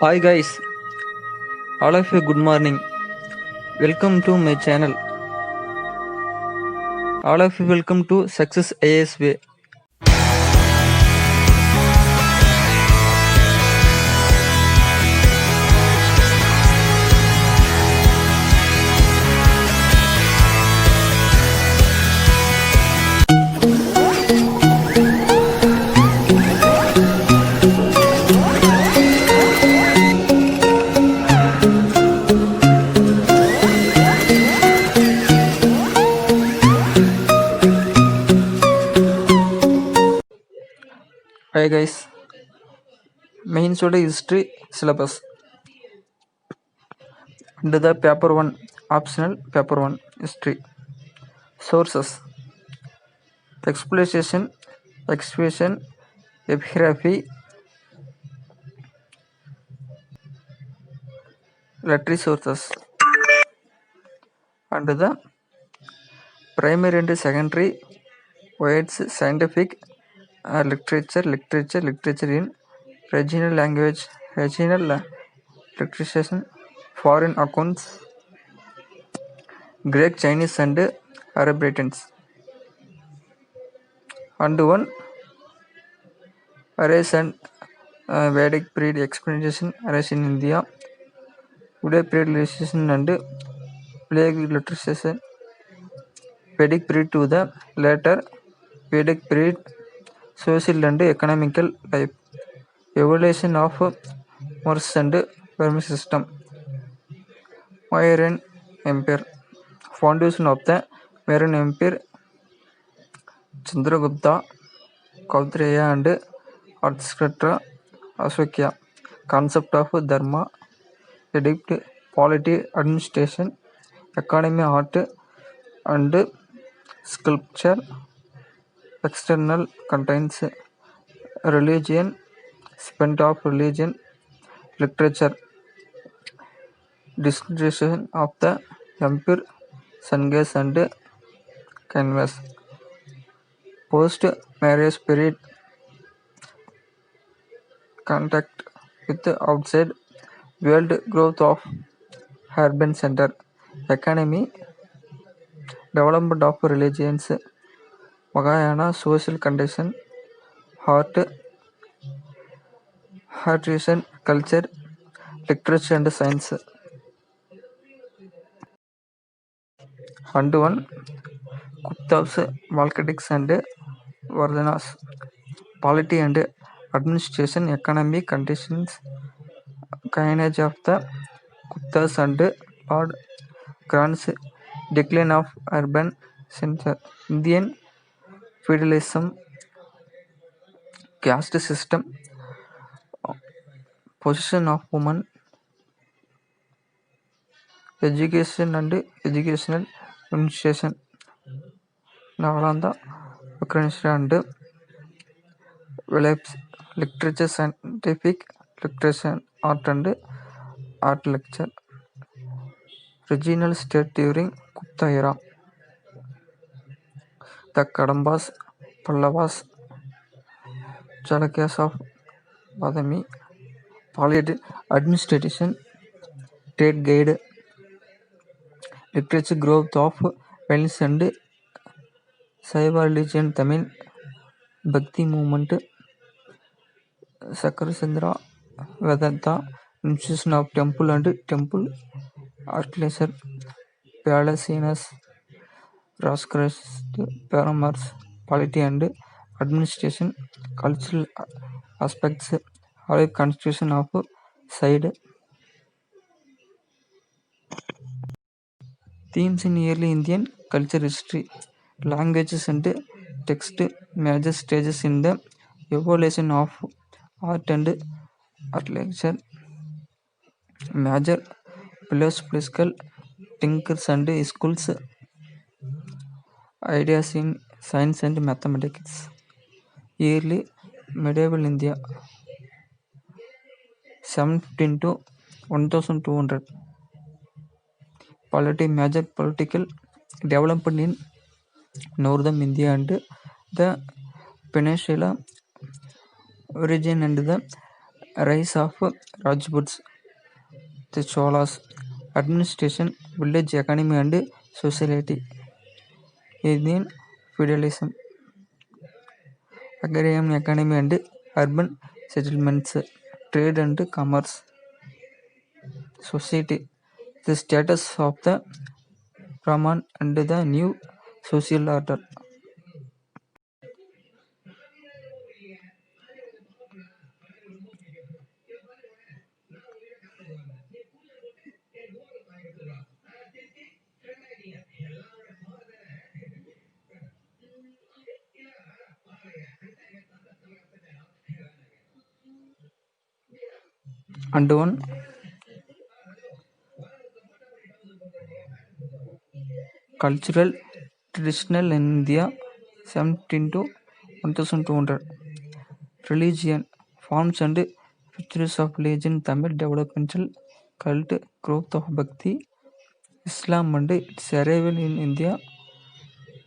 Hi guys, all of you good morning. Welcome to my channel. All of you welcome to Success AS Way. Hi guys, main study history syllabus. Under the paper 1, optional paper 1 history. Sources: exploitation, excavation, epigraphy, literary sources. Under the primary and secondary words, scientific literature in regional language, regional literature, foreign accounts, Greek, Chinese and Arab writings. And one arrays and Vedic period explanation arrays in India, Uday period literature and plague literature, Vedic period to the later Vedic period, social and economical life, evolution of Morse and Burmese system, Mauryan Empire, foundation of the Mauryan Empire, Chandragupta, Kautrya and Arthashastra, Ashoka, concept of dharma, edict, polity, administration, economy, art and sculpture, external contains religion, spent of religion, literature, distribution of the empire, sungaze and canvas, post marriage period, contact with the outside world, growth of urban center, economy, development of religions, Mahayana, social condition, art, tradition, culture, literature and science. And one Gupta's Malkatics and Vardhanas, polity and administration, economic conditions, coinage of the Guptas and Lord Grant's decline of urban center, Indian feudalism, caste system, position of women, education and educational administration, Nalanda, Ukraine and literature, scientific literature, art and art lecture, regional state during Gupta era, the Kadambas, Pallavas, Chalukyas of Badami, polity, administration, trade guide, literature, growth of violence and Saiva religion, Tamil, Bhakti movement, Sakarachandra, Vedanta, institution of temple and temple architecture, Palacenas, Rascrest, Paramars, polity and administration, cultural aspects, or constitution of side. Themes in early Indian culture history, languages and text, major stages in the evolution of art and architecture, major philosophical thinkers and schools, ideas in science and mathematics. Early medieval India, 715 to 1200. Polity, major political development in northern India and the peninsula region and the Rise of Rajputs, the Cholas, administration, village economy and sociality, Indian feudalism, agrarian economy and urban settlements, trade and commerce, society, the status of the Brahman and the new social order. And one cultural traditional in India 17 to 1200. Religion forms and features of religion Tamil developmental cult growth of Bhakti Islam and its arrival in India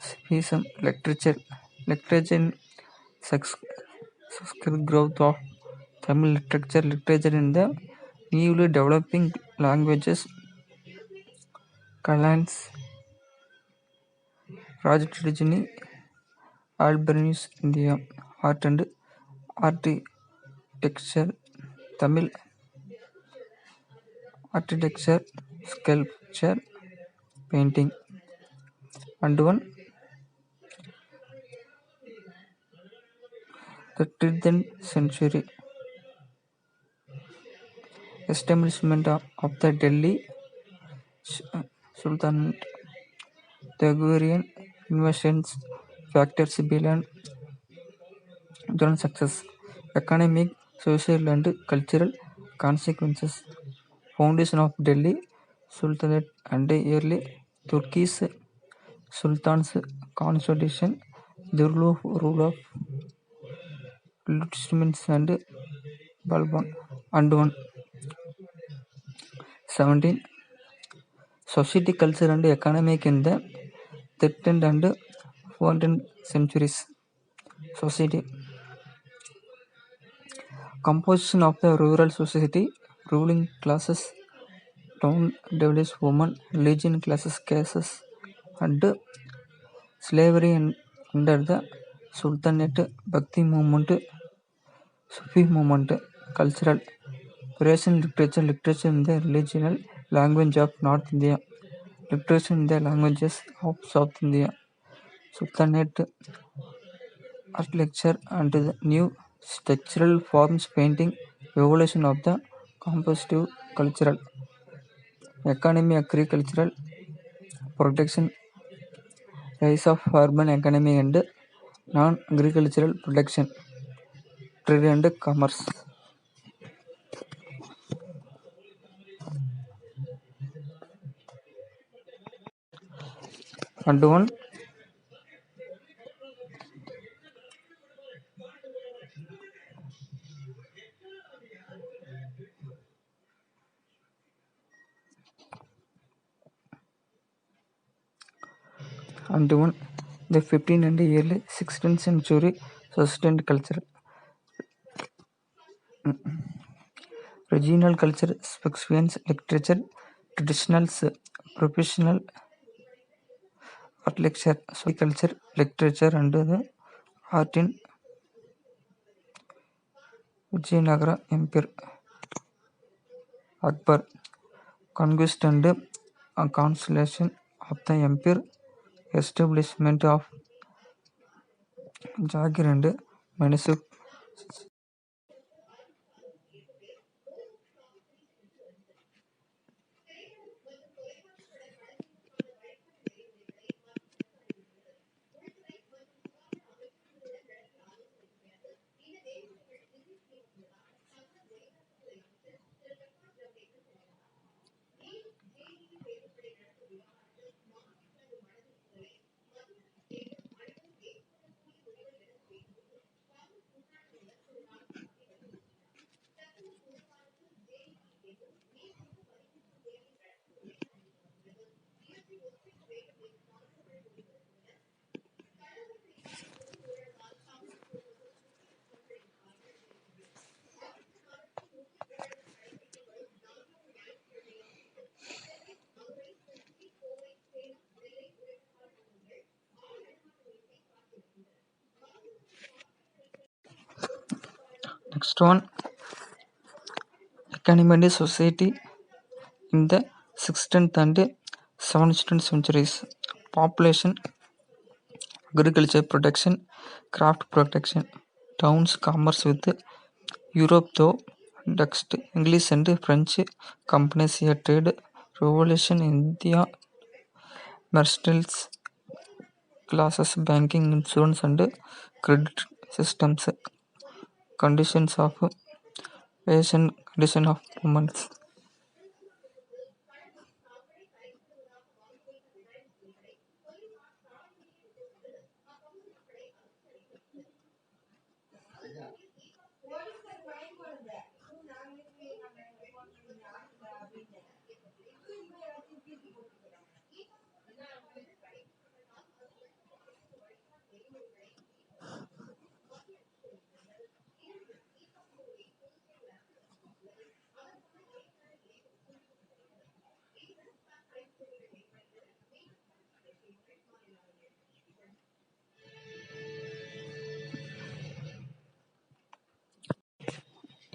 Sufism literature in Sanskrit growth of Tamil literature in the newly developing languages Kalans Raj Trijani Albanese India art and architecture Tamil architecture sculpture painting and one the 13th century establishment of the Delhi Sultanate, the agrarian invasions factors behind John's success, economic, social and cultural consequences, foundation of Delhi Sultanate and early Turkish Sultan's constitution, the rule of lieutenants and Balban, and one 17 society, culture and economic in the 13th and 14th centuries. Society composition of the rural society, ruling classes, town devils, women, religion classes, cases, and slavery under the Sultanate, Bhakti movement, Sufi movement, cultural, Persian literature in the regional language of North India, literature in the languages of South India, Sultanate architecture and the new structural forms painting, evolution of the compositive cultural, economy agricultural, protection, rise of urban economy and non-agricultural production, trade and commerce. And one the 15th and early 16th century sustained culture, regional culture, experience, literature, traditionals, professional architecture, social culture, literature and the art in Vijayanagara Empire, Akbar, conquest and consolidation of the empire, establishment of Jagir and Mysore. Next one, economy and society in the 16th and 17th centuries. Population, agriculture production, craft production, towns, commerce with Europe though next English and French companies here trade revolution India mercantile classes banking insurance and credit systems conditions of Asian condition of women.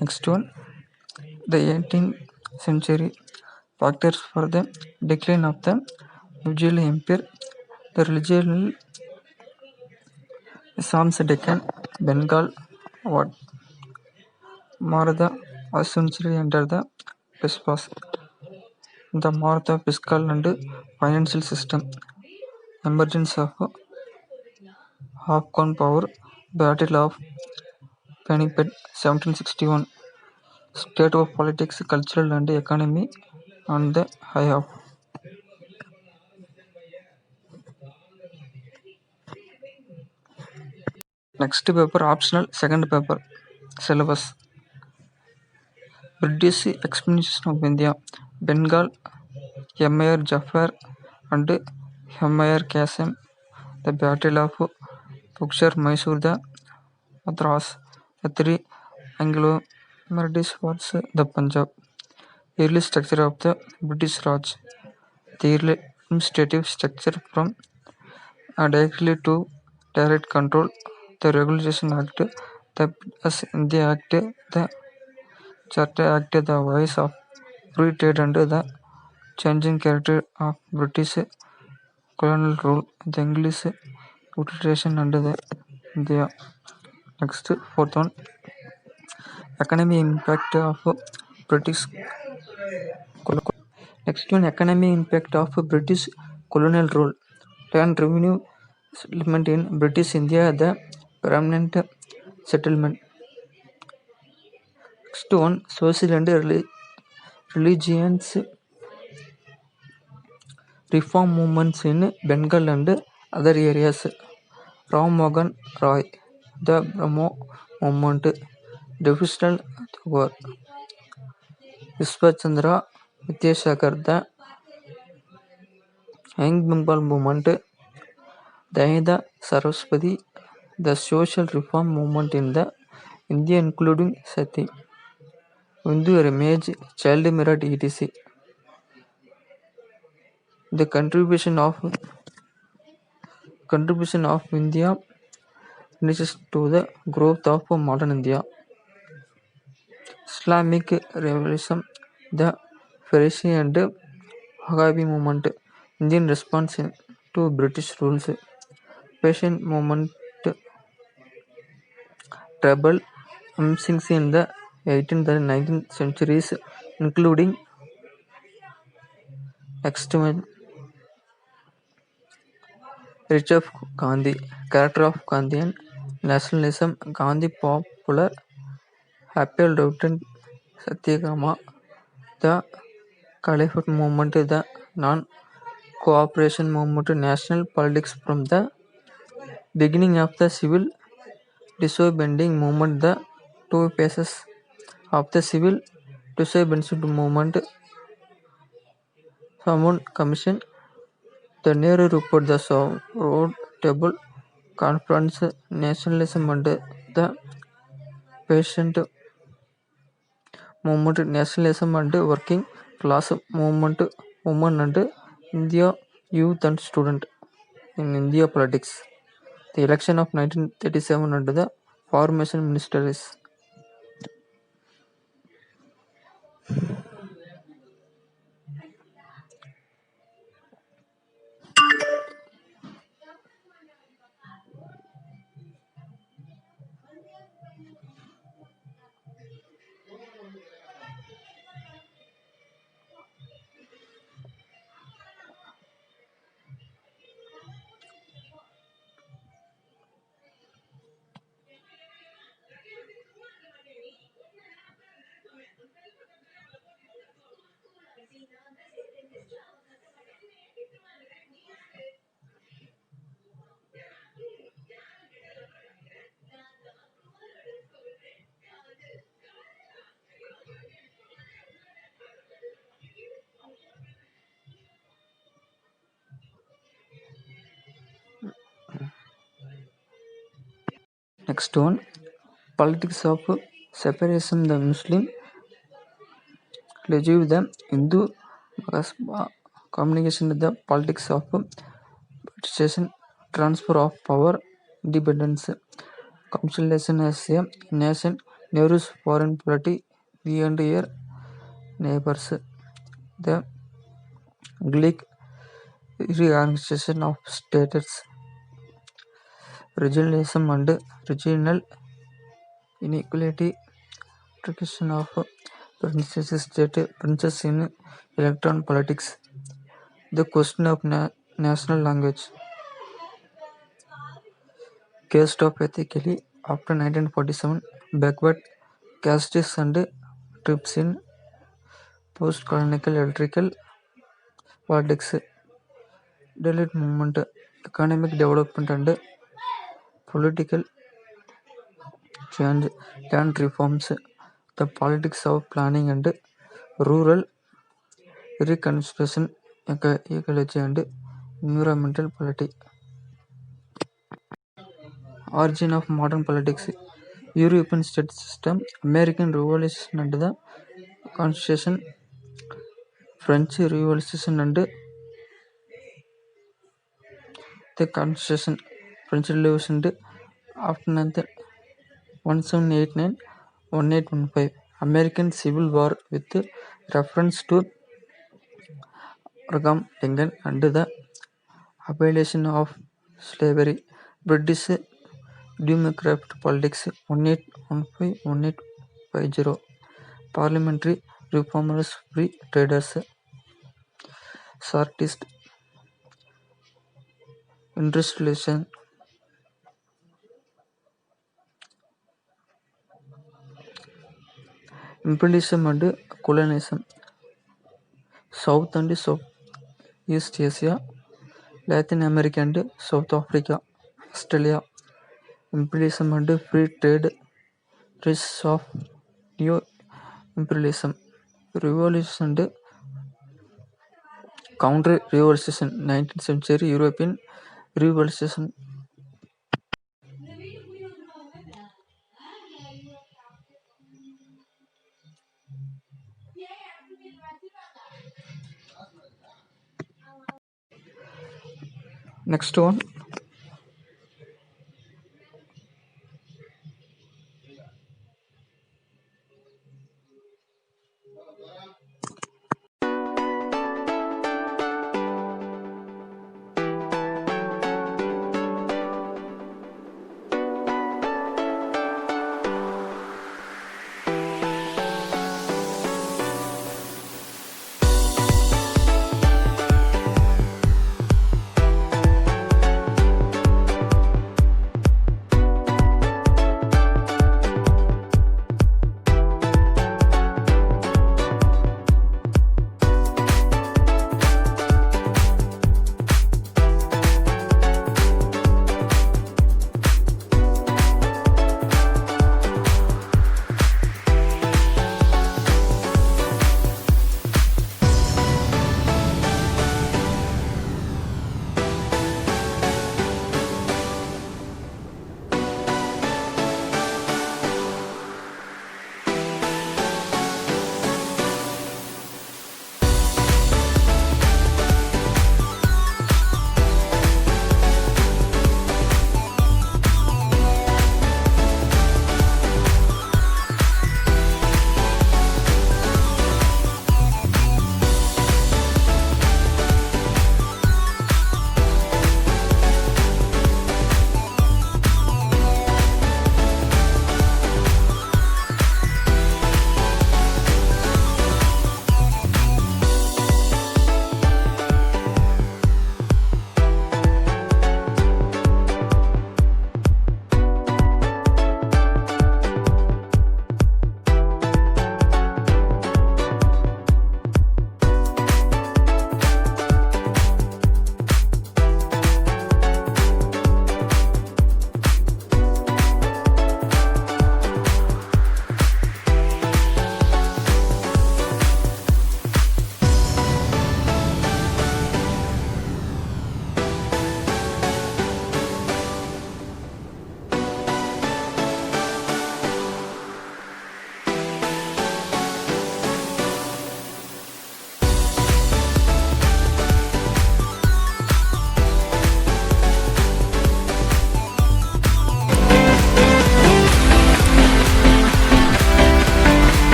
Next one, the 18th century factors for the decline of the Mughal Empire, the religion Islam's Deccan, Bengal, what Maratha century under the Pispas, the Maratha fiscal and financial system, emergence of Afghan power, Battle of Panipat 1761, state of politics, cultural and economy on the high of. Next paper optional, second paper syllabus. British expedition of India, Bengal, Emir Jafar and Emir Qasim, the Battle of Buxar, Mysore, the Madras, the three Anglo-British wars, the Punjab. Early structure of the British Raj, the early administrative structure from directly to direct control, the Regulation Act, the India Act, the Charter Act, the voice of free trade and the changing character of British colonial rule, the English utilization under the India. Next, fourth one, economic impact of British. Next one, economic impact of British colonial rule. Land revenue settlement in British India, the permanent settlement. Next one, social and religions reform movements in Bengal and other areas. Ram Mohan Roy, the Brahmo movement, Devotional War. Vishwachandra Vidyashankar, the Young Bengal movement, Dayada Saraswati, the social reform movement in the India including Sati, Hindu marriage, child marriage, etc. The contribution of India finishes to the growth of modern India. Islamic revolution, the Farsi and Wahhabi movement, Indian response to British rules, Persian movement, trouble arising in the 18th and 19th centuries, including extreme reach of Gandhi, character of Gandhian nationalism, Gandhi popular, happy Lieutenant Satyagrama, the Caliphate movement, the non-cooperation movement, national politics from the beginning of the civil disobedience movement, the two phases of the civil disobedience movement, Salmon Commission, the Nehru report, the road table conference, nationalism and the patient movement, nationalism and working class movement, women and India youth and student in India politics. The election of 1937 and the formation ministries. Next one, politics of separation the Muslim, leave the Hindu communication with the politics of participation, transfer of power, independence, consolidation as a nation, Nehru's foreign policy, we and your neighbors, the Greek reorganization of states, regionalism and regional inequality, introduction of princes in electoral politics, the question of national language, caste of ethically after 1947, backward castes and tribes in post-colonial electoral politics, Dalit movement, economic development and political change, land reforms, the politics of planning and rural reconstruction, ecology and environmental politics. Origin of modern politics, European state system, American Revolution and the Constitution, French Revolution and the Constitution, French Revolution after 1789-1815, American Civil War with reference to Abraham Lincoln and the abolition of slavery, British Democratic politics 1815-1850, parliamentary reformers, free traders, Chartist industrialization, imperialism and colonialism, South and Southeast Asia, Latin America and South Africa, Australia, imperialism and free trade, risks of neo-imperialism, revolution and counter-revolution, 19th century European revolution. Next one,